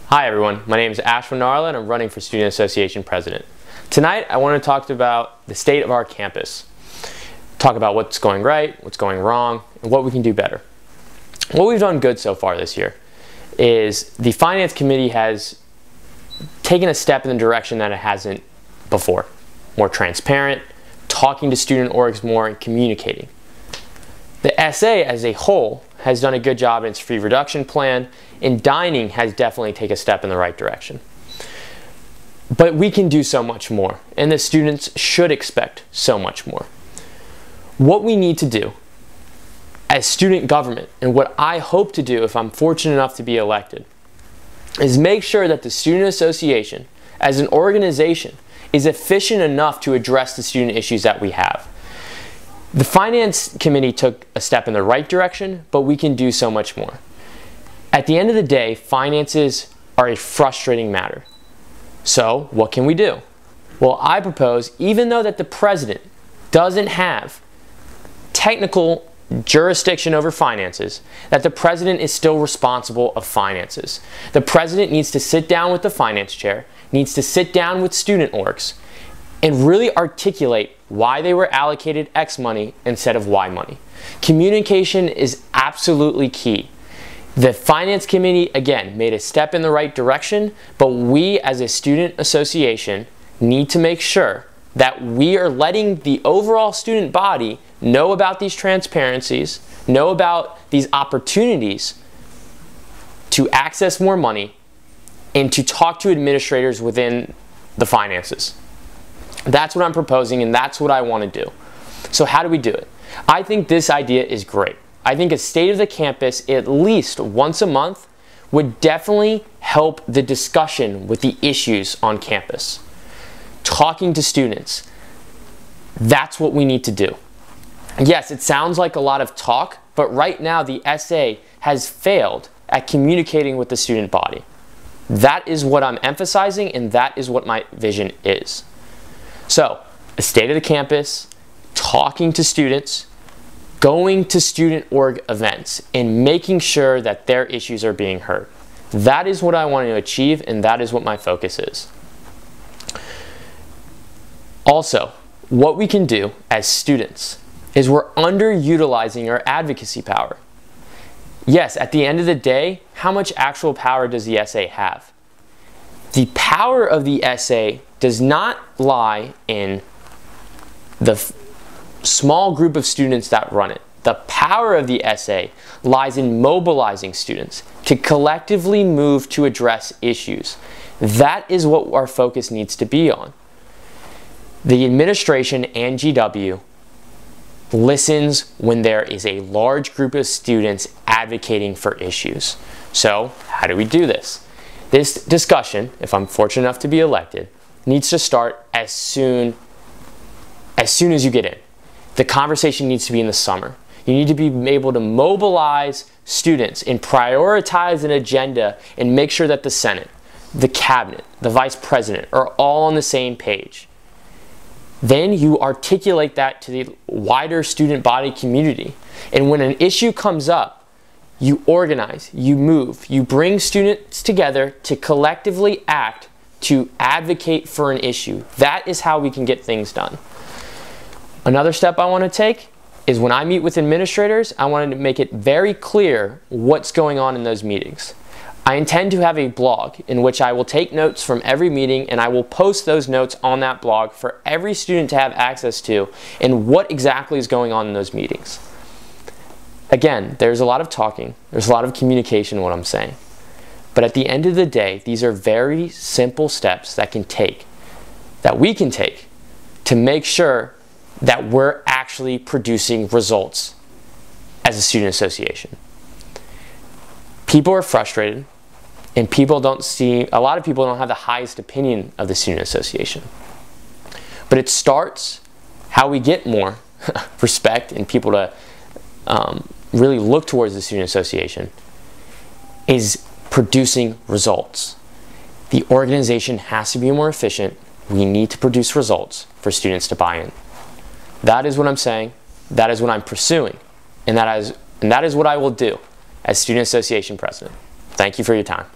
Hi everyone, my name is Ashwin Narla and I'm running for Student Association President. Tonight I want to talk about the state of our campus. Talk about what's going right, what's going wrong, and what we can do better. What we've done good so far this year is the Finance Committee has taken a step in the direction that it hasn't before. More transparent, talking to student orgs more, and communicating. The SA as a whole has done a good job in its fee reduction plan, and dining has definitely taken a step in the right direction. But we can do so much more, and the students should expect so much more. What we need to do as student government, and what I hope to do if I'm fortunate enough to be elected, is make sure that the Student Association, as an organization, is efficient enough to address the student issues that we have. The Finance Committee took a step in the right direction, but we can do so much more. At the end of the day, finances are a frustrating matter. So, what can we do? Well, I propose, even though that the president doesn't have technical jurisdiction over finances, that the president is still responsible of finances. The president needs to sit down with the finance chair, needs to sit down with student orgs, and really articulate why they were allocated X money instead of Y money. Communication is absolutely key. The Finance Committee, again, made a step in the right direction, but we as a student association need to make sure that we are letting the overall student body know about these transparencies, know about these opportunities to access more money, and to talk to administrators within the finances. That's what I'm proposing, and that's what I want to do. So how do we do it? I think this idea is great. I think a state of the campus at least once a month would definitely help the discussion with the issues on campus. Talking to students, that's what we need to do. Yes, it sounds like a lot of talk, but right now the SA has failed at communicating with the student body. That is what I'm emphasizing, and that is what my vision is. So, a state of the campus, talking to students, going to student org events, and making sure that their issues are being heard. That is what I want to achieve, and that is what my focus is. Also, what we can do as students is we're underutilizing our advocacy power. Yes, at the end of the day, how much actual power does the SA have? The power of the SA does not lie in the small group of students that run it. The power of the SA lies in mobilizing students to collectively move to address issues. That is what our focus needs to be on. The administration and GW listens when there is a large group of students advocating for issues. So, how do we do this? This discussion, if I'm fortunate enough to be elected, needs to start as soon as you get in. The conversation needs to be in the summer. You need to be able to mobilize students and prioritize an agenda and make sure that the Senate, the Cabinet, the Vice President are all on the same page. Then you articulate that to the wider student body community. And when an issue comes up, you organize, you move, you bring students together to collectively act to advocate for an issue. That is how we can get things done. Another step I want to take is when I meet with administrators, I want to make it very clear what's going on in those meetings. I intend to have a blog in which I will take notes from every meeting, and I will post those notes on that blog for every student to have access to and what exactly is going on in those meetings. Again, there's a lot of talking, there's a lot of communication in what I'm saying. But at the end of the day, these are very simple steps that we can take to make sure that we're actually producing results as a student association. People are frustrated, and a lot of people don't have the highest opinion of the student association. But it starts how we get more respect and people to really look towards the student association is producing results. The organization has to be more efficient. We need to produce results for students to buy in. That is what I'm saying. That is what I'm pursuing. And that is what I will do as Student Association President. Thank you for your time.